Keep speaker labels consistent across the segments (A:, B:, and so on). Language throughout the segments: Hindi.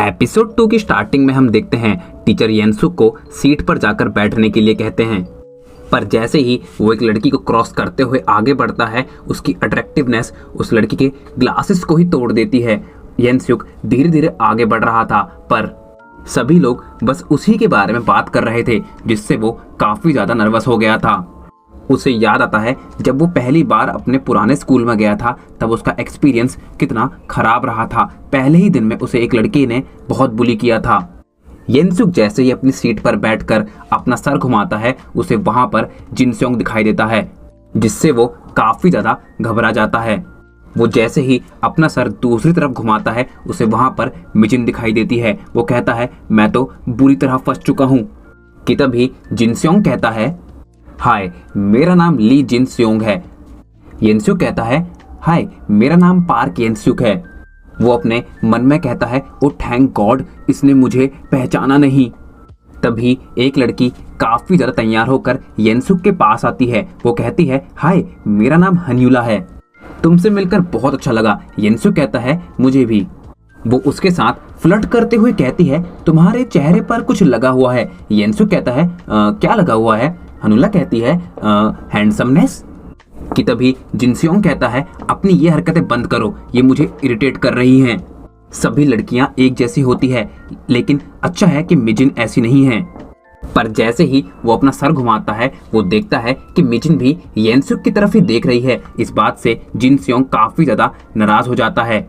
A: एपिसोड 2 की स्टार्टिंग में हम देखते हैं टीचर येनसुक को सीट पर जाकर बैठने के लिए कहते हैं, पर जैसे ही वो एक लड़की को क्रॉस करते हुए आगे बढ़ता है, उसकी अट्रैक्टिवनेस उस लड़की के ग्लासेस को ही तोड़ देती है। येनसुक धीरे धीरे आगे बढ़ रहा था, पर सभी लोग बस उसी के बारे में बात कर रहे थे, जिससे वो काफी ज्यादा नर्वस हो गया था। उसे याद आता है जब वो पहली बार अपने पुराने स्कूल में गया था, तब उसका एक्सपीरियंस कितना खराब रहा था। पहले ही दिन में उसे एक लड़की ने बहुत बुली किया था। येनसुक जैसे ही अपनी सीट पर बैठकर अपना सर घुमाता है, उसे वहां पर जिनस्योंग दिखाई देता है, जिससे वो काफी ज्यादा घबरा जाता है। वो जैसे ही अपना सर दूसरी तरफ घुमाता है, उसे वहां पर मिजिन दिखाई देती है। वो कहता है, मैं तो बुरी तरह फंस चुका हूँ। कि तभी जिनस्योंग कहता है, हाय, मेरा नाम ली जिनस्योंग है। येनसुक कहता है, हाय, मेरा नाम पार्क येनसुक है। वो अपने मन में कहता है, ओ थैंक गॉड, इसने मुझे पहचाना नहीं। तभी एक लड़की काफी ज्यादा तैयार होकर येनसुक के पास आती है। वो कहती है, हाय, मेरा नाम हन्यूला है, तुमसे मिलकर बहुत अच्छा लगा। येनसुक कहता है, मुझे भी। वो उसके साथ फ्लर्ट करते हुए कहती है, तुम्हारे चेहरे पर कुछ लगा हुआ है। येनसुक कहता है, क्या लगा हुआ है? हनुला कहती है, हैंडसमनेस। कि तभी जिनस्योंग कहता है, अपनी ये हरकतें बंद करो, ये मुझे इरिटेट कर रही हैं। सभी लड़कियां एक जैसी होती है, लेकिन अच्छा है कि मिजिन ऐसी नहीं है। पर जैसे ही वो अपना सर घुमाता है, वो देखता है कि मिजिन भी येनसुक की तरफ ही देख रही है। इस बात से जिनस्योंग काफी ज्यादा नाराज हो जाता है।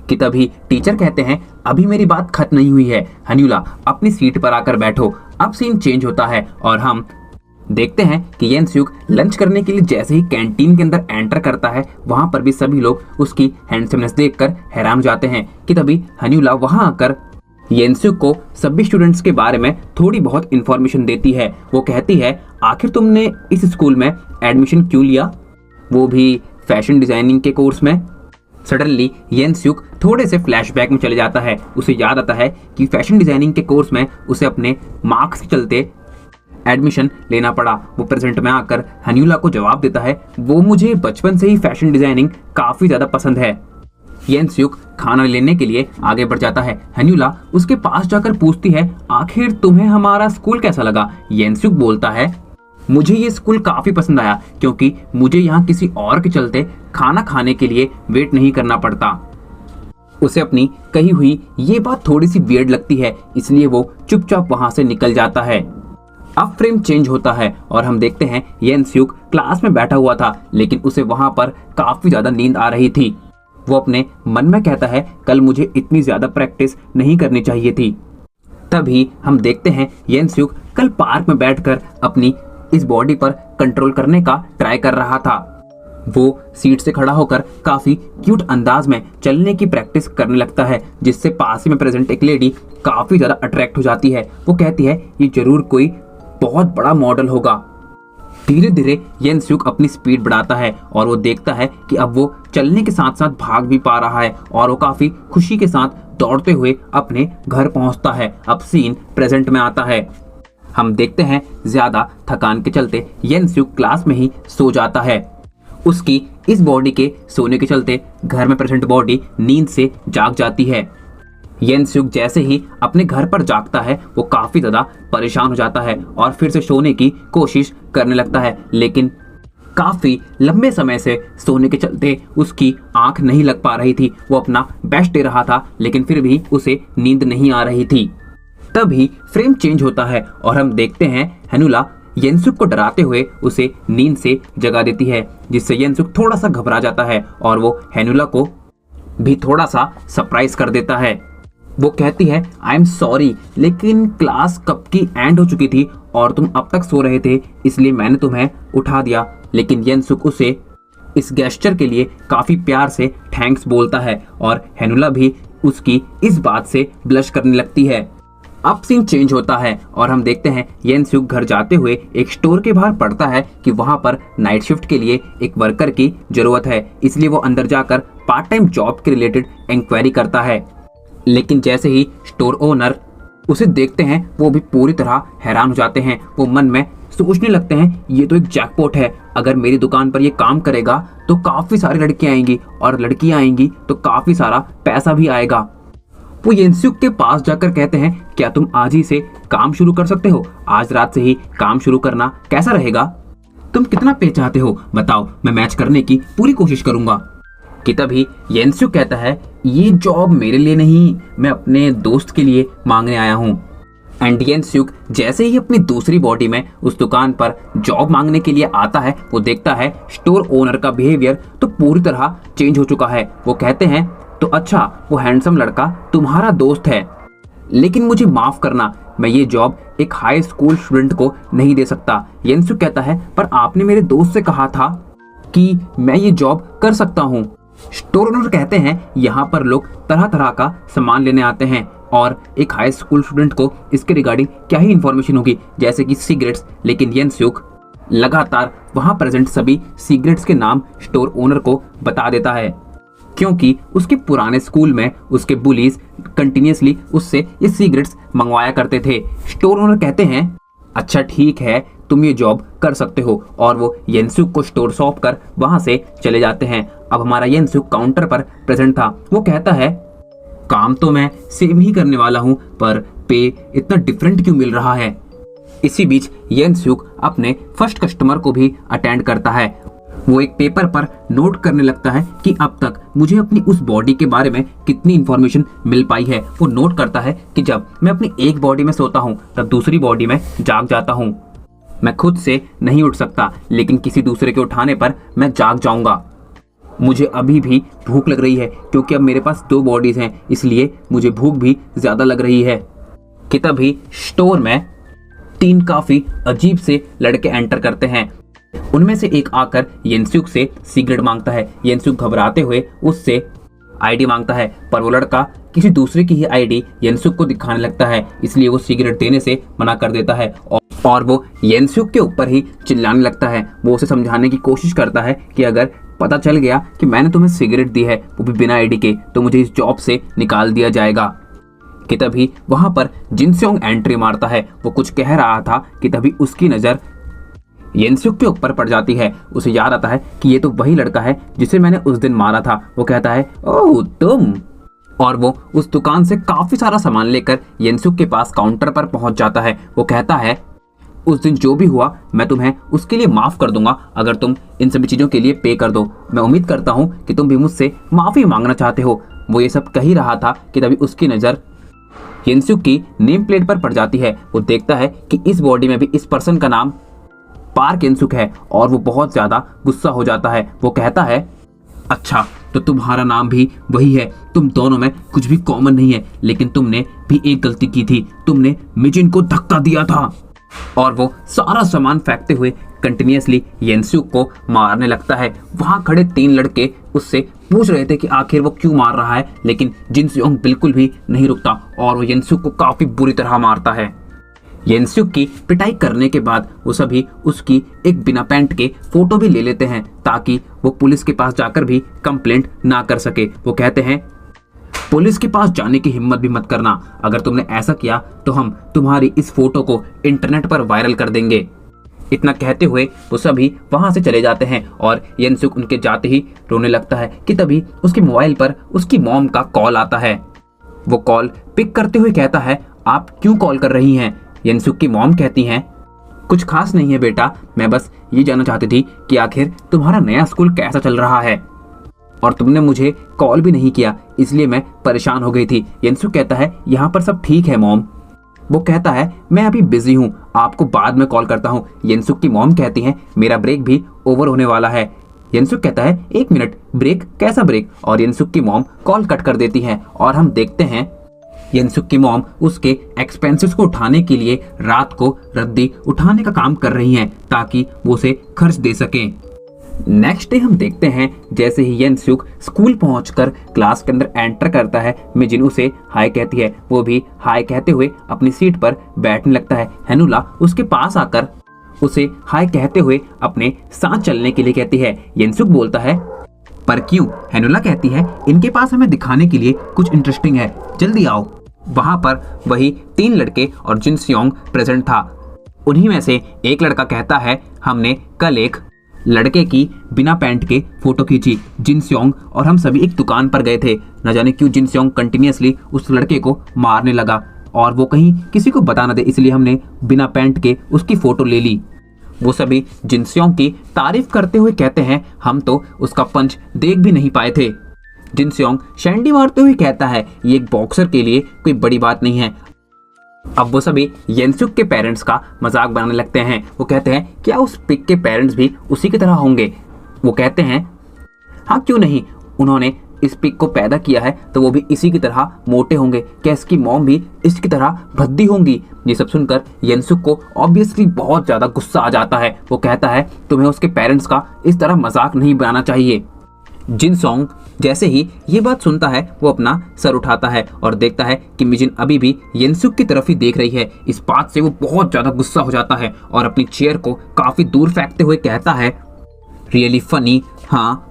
A: कि तभी टीचर कहते हैं, अभी मेरी बात खत्म नहीं हुई है, हन्यूला अपनी सीट पर आकर बैठो। अब सीन चेंज होता है और हम देखते हैं कि येनसुक लंच करने के लिए जैसे ही कैंटीन के अंदर एंटर करता है, वहां पर भी सभी लोग उसकी हैंडसमनेस देखकर हैरान हो जाते हैं। कि तभी हन्यूला वहां आकर येनसुक को सभी स्टूडेंट्स के बारे में थोड़ी बहुत इंफॉर्मेशन देती है। वो कहती है, आखिर तुमने इस स्कूल में एडमिशन क्यों लिया, वो भी फैशन डिजाइनिंग के कोर्स में? सडनली येनसुक थोड़े से फ्लैशबैक में चले जाता है। उसे याद आता है कि फैशन डिजाइनिंग के कोर्स में उसे अपने मार्क्स के चलते एडमिशन लेना पड़ा। वो प्रेजेंट में आकर हन्यूला को जवाब देता है, वो मुझे बचपन से ही फैशन डिजाइनिंग काफी ज्यादा पसंद है। येनसुक खाना लेने के लिए आगे बढ़ जाता है। हन्यूला उसके पास जाकर पूछती है, आखिर तुम्हें हमारा स्कूल कैसा लगा? येनसुक बोलता है, मुझे ये स्कूल काफी पसंद आया, क्योंकि मुझे यहाँ किसी और के चलते खाना खाने के लिए वेट नहीं करना पड़ता। उसे अपनी कही हुई ये बात थोड़ी सी वियर्ड लगती है, इसलिए वो चुपचाप वहां से निकल जाता है। अब फ्रेम चेंज होता है और हम देखते हैं येनसुक क्लास में बैठा हुआ था, लेकिन उसे वहां पर काफी ज्यादा नींद आ रही थी। वो अपने मन में कहता है, कल मुझे इतनी ज्यादा प्रैक्टिस नहीं करनी चाहिए थी। तभी हम देखते हैं येनसुक कल पार्क में बैठकर अपनी इस बॉडी पर कंट्रोल करने का ट्राई कर रहा था। वो सीट से खड़ा होकर काफी क्यूट अंदाज में चलने की प्रैक्टिस करने लगता है, जिससे पास ही में प्रेजेंट एक लेडी काफी ज्यादा अट्रैक्ट हो जाती है। वो कहती है, ये जरूर कोई बहुत बड़ा मॉडल होगा। धीरे धीरे येनसुक अपनी स्पीड बढ़ाता है और वो देखता है कि अब वो चलने के साथ साथ भाग भी पा रहा है और वो काफी खुशी के साथ दौड़ते हुए अपने घर पहुंचता है। अब सीन प्रेजेंट में आता है। हम देखते हैं ज्यादा थकान के चलते येनसुक क्लास में ही सो जाता है। उसकी इस बॉडी के सोने के चलते घर में प्रेजेंट बॉडी नींद से जाग जाती है। येनसुक जैसे ही अपने घर पर जागता है, वो काफी ज्यादा परेशान हो जाता है और फिर से सोने की कोशिश करने लगता है, लेकिन काफी लंबे समय से सोने के चलते उसकी आंख नहीं लग पा रही थी। वो अपना बेस्ट दे रहा था, लेकिन फिर भी उसे नींद नहीं आ रही थी। तभी फ्रेम चेंज होता है और हम देखते हैं हन्यूला येनसुक को डराते हुए उसे नींद से जगा देती है, जिससे येनसुक थोड़ा सा घबरा जाता है और वो हन्यूला को भी थोड़ा सा सरप्राइज कर देता है। वो कहती है, आई एम सॉरी, लेकिन क्लास कब की एंड हो चुकी थी और तुम अब तक सो रहे थे, इसलिए मैंने तुम्हें उठा दिया। लेकिन येनसुक उसे इस गेस्चर के लिए काफी प्यार से थैंक्स बोलता है और हन्यूला भी उसकी इस बात से ब्लश करने लगती है। अब सीन चेंज होता है और हम देखते हैं येनसुक घर जाते हुए एक स्टोर के बाहर पढ़ता है कि वहां पर नाइट शिफ्ट के लिए एक वर्कर की जरूरत है, इसलिए वो अंदर जाकर पार्ट टाइम जॉब के रिलेटेड इंक्वायरी करता है। लेकिन जैसे ही स्टोर ओनर उसे देखते हैं, वो भी पूरी तरह हैरान हो जाते हैं। वो मन में सोचने लगते हैं, ये तो एक जैकपॉट है, अगर मेरी दुकान पर ये काम करेगा तो काफी सारी लड़कियां आएंगी और लड़कियां आएंगी तो काफी सारा पैसा भी आएगा। वो येनसुक के पास जाकर कहते हैं, क्या तुम आज ही से काम शुरू कर सकते हो? आज रात से ही काम शुरू करना कैसा रहेगा? तुम कितना पे चाहते हो बताओ, मैं मैच करने की पूरी कोशिश करूंगा। कि तभी येनसुक कहता है, ये जॉब मेरे लिए नहीं, मैं अपने दोस्त के लिए मांगने आया हूँ। एंड येनसुक जैसे ही अपनी दूसरी बॉडी में उस दुकान पर जॉब मांगने के लिए आता है, वो देखता है स्टोर ओनर का बिहेवियर तो पूरी तरह चेंज हो चुका है। वो कहते हैं, तो अच्छा वो हैंडसम लड़का तुम्हारा दोस्त है, लेकिन मुझे माफ करना, मैं ये जॉब एक हाई स्कूल स्टूडेंट को नहीं दे सकता। येनसुक कहता है, पर आपने मेरे दोस्त से कहा था कि मैं ये जॉब कर सकता हूँ। स्टोर ओनर कहते हैं, यहाँ पर लोग तरह तरह का सामान लेने आते हैं और एक हाई स्कूल स्टूडेंट को इसके रिगार्डिंग क्या ही इंफॉर्मेशन होगी, जैसे कि सिगरेट्स। लेकिन येनसुक लगातार वहां प्रेजेंट सभी सिगरेट्स के नाम स्टोर ओनर को बता देता है, क्योंकि उसके पुराने स्कूल में उसके बुलीज कंटिन्यूसली उससे ये सिगरेट्स मंगवाया करते थे। स्टोर ओनर कहते हैं, अच्छा ठीक है, तुम ये जॉब कर सकते हो। और वो येनसुक को स्टोर सौंप कर वहां से चले जाते हैं। अब हमारा येनसुक काउंटर पर प्रेजेंट था। वो कहता है, काम तो मैं सेम ही करने वाला हूँ, पर पे इतना डिफरेंट क्यों मिल रहा है? इसी बीच येनसुक अपने फर्स्ट कस्टमर को भी अटेंड करता है। वो एक पेपर पर नोट करने लगता है कि अब तक मुझे अपनी उस बॉडी के बारे में कितनी इंफॉर्मेशन मिल पाई है। वो नोट करता है कि जब मैं अपनी एक बॉडी में सोता हूँ तब दूसरी बॉडी में जाग जाता हूँ। मैं खुद से नहीं उठ सकता, लेकिन किसी दूसरे के उठाने पर मैं जाग जाऊंगा। मुझे अभी भी भूख लग रही है, क्योंकि अब मेरे पास 2 बॉडीज हैं, इसलिए मुझे भूख भी ज्यादा लग रही है। कि तभी स्टोर में 3 काफी अजीब से लड़के एंटर करते हैं। उनमें से एक आकर येनसुक से सिगरेट मांगता है। येनसुक घबराते हुए उससे आईडी मांगता है, पर वो लड़का किसी दूसरे की ही आईडी येनसुक को दिखाने लगता है, इसलिए वो सिगरेट देने से मना कर देता है और वो येनसुक के ऊपर ही चिल्लाने लगता है। वो उसे समझाने की कोशिश करता है कि अगर पता चल गया कि मैंने तुम्हें सिगरेट दी है, वो भी बिना आईडी के, तो मुझे इस जॉब से निकाल दिया जाएगा। कि तभी वहां पर जिनस्योंग एंट्री मारता है। वो कुछ कह रहा था कि तभी उसकी नजर येनसुक के ऊपर पड़ जाती है। उसे याद आता है कि ये तो वही लड़का है जिसे मैंने उस दिन मारा था। वो कहता है, ओह तुम, और वो उस दुकान से काफी सारा सामान लेकर येनसुक के पास काउंटर पर पहुंच जाता है। वो कहता है, उस दिन जो भी हुआ मैं तुम्हें उसके लिए माफ कर दूंगा, अगर तुम इन सभी चीजों के लिए पे कर दो। मैं उम्मीद करता हूँ कि तुम भी मुझसे माफी मांगना चाहते हो। वो ये सब कह ही रहा था कि तभी उसकी नजर येनसुक की नेम प्लेट पर पड़ जाती है। वो देखता है कि इस बॉडी में भी इस पर्सन का नाम पार्क येनसुक है और वो बहुत ज्यादा गुस्सा हो जाता है। वो कहता है, अच्छा तो तुम्हारा नाम भी वही है, तुम दोनों में कुछ भी कॉमन नहीं है, लेकिन तुमने भी एक गलती की थी, तुमने मिजिन को धक्का दिया था। और वो सारा सामान फेंकते हुए कंटिन्यूसली येनसुक को मारने लगता है। वहां खड़े 3 लड़के उससे पूछ रहे थे कि आखिर वो क्यों मार रहा है, लेकिन जिनस्योंग बिल्कुल भी नहीं रुकता और वो येनसुक को काफी बुरी तरह मारता है। येनसुक की पिटाई करने के बाद वो सभी उसकी एक बिना पैंट के फोटो भी ले लेते हैं, ताकि वो पुलिस के पास जाकर भी कंप्लेंट ना कर सके। वो कहते हैं, पुलिस के पास जाने की हिम्मत भी मत करना, अगर तुमने ऐसा किया तो हम तुम्हारी इस फोटो को इंटरनेट पर वायरल कर देंगे। इतना कहते हुए वो सभी वहां से चले जाते हैं और येनसुक उनके जाते ही रोने लगता है। कि तभी उसके मोबाइल पर उसकी मॉम का कॉल आता है। वो कॉल पिक करते हुए कहता है, आप क्यों कॉल कर रही हैं? येनसुक की मॉम कहती हैं, कुछ खास नहीं है बेटा, मैं बस ये जानना चाहती थी कि आखिर तुम्हारा नया स्कूल कैसा चल रहा है, और तुमने मुझे कॉल भी नहीं किया, इसलिए मैं परेशान हो गई थी। येनसुक कहता है, यहाँ पर सब ठीक है मॉम। वो कहता है, मैं अभी बिजी हूँ, आपको बाद में कॉल करता हूँ। येनसुक की मॉम कहती हैं, मेरा ब्रेक भी ओवर होने वाला है। येनसुक कहता है, 1 मिनट, ब्रेक? कैसा ब्रेक? और येनसुक की मॉम कॉल कट कर देती है और हम देखते हैं येनसुक की मॉम उसके एक्सपेंसेस को उठाने के लिए रात को रद्दी उठाने का काम कर रही हैं, ताकि वो उसे खर्च दे सकें। नेक्स्ट डे हम देखते हैं जैसे ही येनसुक स्कूल पहुंचकर क्लास के अंदर एंटर करता है, मिजिन उसे हाय कहती है। वो भी हाय कहते हुए अपनी सीट पर बैठने लगता है। हैनुला उसके पास आकर उसे हाय कहते हुए अपने साथ चलने के लिए कहती है। येनसुक बोलता है, पर क्यों? हैनुला कहती है, इनके पास हमें दिखाने के लिए कुछ इंटरेस्टिंग है, जल्दी आओ। वहां पर वही 3 लड़के और जिनस्योंग प्रेजेंट था। उन्हीं में से एक लड़का कहता है, हमने कल एक लड़के की बिना पैंट के फोटो खींची। जिन स्योंग और हम सभी एक दुकान पर गए थे। न जाने क्यों जिन स्योंग कंटिन्यूअसली उस लड़के को मारने लगा और वो कहीं किसी को बता न दे, इसलिए हमने बिना पैंट के उसकी फोटो ले ली। वो सभी जिन स्योंग की तारीफ करते हुए कहते हैं हम तो उसका पंच देख भी नहीं पाए थे। जिन स्योंग शैंडी मारते हुए कहता है ये एक बॉक्सर के लिए कोई बड़ी बात नहीं है। अब वो सभी येनसुक के पेरेंट्स का मजाक बनाने लगते हैं। वो कहते हैं क्या उस पिग के पेरेंट्स भी उसी की तरह होंगे? वो कहते हैं हाँ क्यों नहीं, उन्होंने इस पिग को पैदा किया है तो वो भी इसी की तरह मोटे होंगे। क्या इसकी मॉम भी इसकी तरह भद्दी होंगी? ये सब सुनकर येनसुक को ऑब्वियसली बहुत ज्यादा गुस्सा आ जाता है। वो कहता है तुम्हें उसके पेरेंट्स का इस तरह मजाक नहीं बनाना चाहिए। जिन स्योंग जैसे ही ये बात सुनता है वो अपना सर उठाता है और देखता है कि मिजिन अभी भी येनसुक की तरफ ही देख रही है। इस बात से वो बहुत ज्यादा गुस्सा हो जाता है और अपनी चेयर को काफी दूर फेंकते हुए कहता है रियली फनी। हाँ,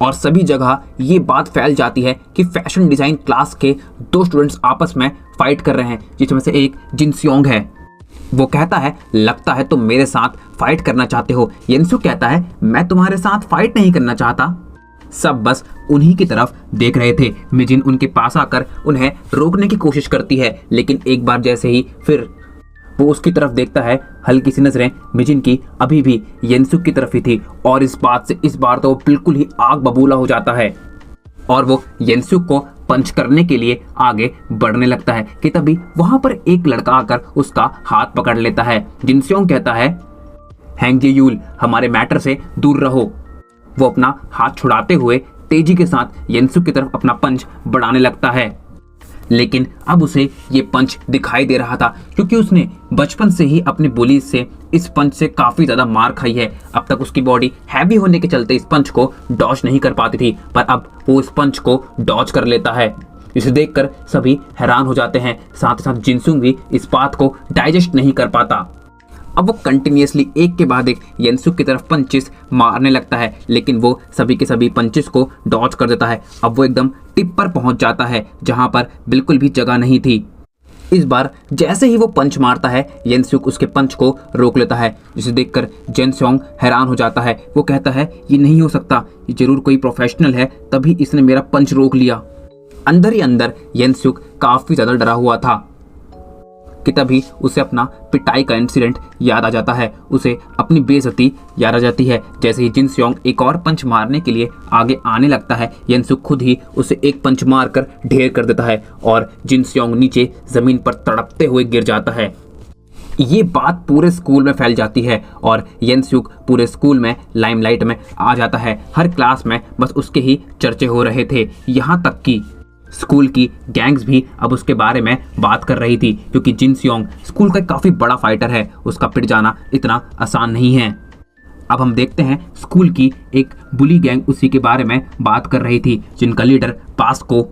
A: और सभी जगह ये बात फैल जाती है कि फैशन डिजाइन क्लास के 2 स्टूडेंट्स आपस में फाइट कर रहे हैं, जिसमें से एक जिन स्योंग है। वो कहता है लगता है तुम मेरे साथ फाइट करना चाहते हो। येनसुक कहता है मैं तुम्हारे साथ फाइट नहीं करना चाहता। सब बस उन्हीं की तरफ देख रहे थे। मिजिन उनके पास आकर उन्हें रोकने की कोशिश करती है, लेकिन एक बार जैसे ही फिर वो उसकी तरफ देखता है, हल्की सी नजरें मिजिन की अभी भी येनसुक की तरफ ही थी और इस बात से इस बार तो वो बिल्कुल ही आग बबूला हो जाता है और वो येनसुक को पंच करने के लिए आगे बढ़ने लगता है कि तभी वहां पर एक लड़का आकर उसका हाथ पकड़ लेता है। जिन स्योंग कहता है हैंग जे यूल हमारे मैटर से दूर रहो। वो अपना हाथ छुड़ाते हुए तेजी के साथ येनसुक की तरफ अपना पंच बढ़ाने लगता है, लेकिन अब उसे ये पंच दिखाई दे रहा था क्योंकि उसने बचपन से ही अपने बुलीज से इस पंच से काफी ज्यादा मार खाई है। अब तक उसकी बॉडी हैवी होने के चलते इस पंच को डॉज नहीं कर पाती थी, पर अब वो इस पंच को डॉज कर लेता है। इसे देखकर सभी हैरान हो जाते हैं, साथ ही साथ जिनसुंग भी इस बात को डाइजेस्ट नहीं कर पाता। अब वो कंटिन्यूअसली एक के बाद एक येनसुक की तरफ पंचेस मारने लगता है, लेकिन वो सभी के सभी पंचेस को डॉज कर देता है। अब वो एकदम टिप पर पहुंच जाता है जहां पर बिल्कुल भी जगह नहीं थी। इस बार जैसे ही वो पंच मारता है येनसुक उसके पंच को रोक लेता है, जिसे देखकर जिन स्योंग हैरान हो जाता है। वो कहता है ये नहीं हो सकता, ये जरूर कोई प्रोफेशनल है, तभी इसने मेरा पंच रोक लिया। अंदर ही अंदर येनसुक काफी ज्यादा डरा हुआ था कि तभी उसे अपना पिटाई का इंसिडेंट याद आ जाता है। उसे अपनी बेइज्जती याद आ जाती है। जैसे ही जिन स्योंग एक और पंच मारने के लिए आगे आने लगता है, येनसुक खुद ही उसे एक पंच मारकर ढेर कर देता है और जिन स्योंग नीचे जमीन पर तड़पते हुए गिर जाता है। ये बात पूरे स्कूल में फैल जाती है और येनसुक पूरे स्कूल में लाइमलाइट में आ जाता है। हर क्लास में बस उसके ही चर्चे हो रहे थे, यहाँ तक कि स्कूल की गैंग्स भी अब उसके बारे में बात कर रही थी, क्योंकि जिन स्योंग स्कूल का काफी बड़ा फाइटर है, उसका पिट जाना इतना आसान नहीं है। अब हम देखते हैं स्कूल की एक बुली गैंग उसी के बारे में बात कर रही थी, जिनका लीडर पास को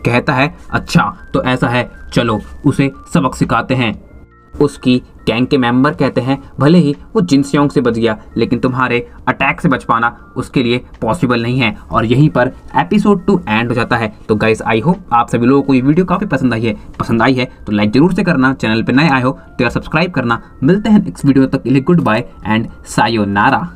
A: कहता है अच्छा तो ऐसा है, चलो उसे सबक सिखाते हैं। उसकी गैंग के मेंबर कहते हैं भले ही वो जिन स्योंग से बच गया, लेकिन तुम्हारे अटैक से बच पाना उसके लिए पॉसिबल नहीं है। और यहीं पर एपिसोड 2 एंड हो जाता है। तो गाइस आई होप आप सभी लोगों को ये वीडियो काफी पसंद आई है तो लाइक जरूर से करना, चैनल पे नए आए हो तो सब्सक्राइब करना। मिलते हैं नेक्स्ट वीडियो, तक के लिए गुड बाय एंड सायोनारा।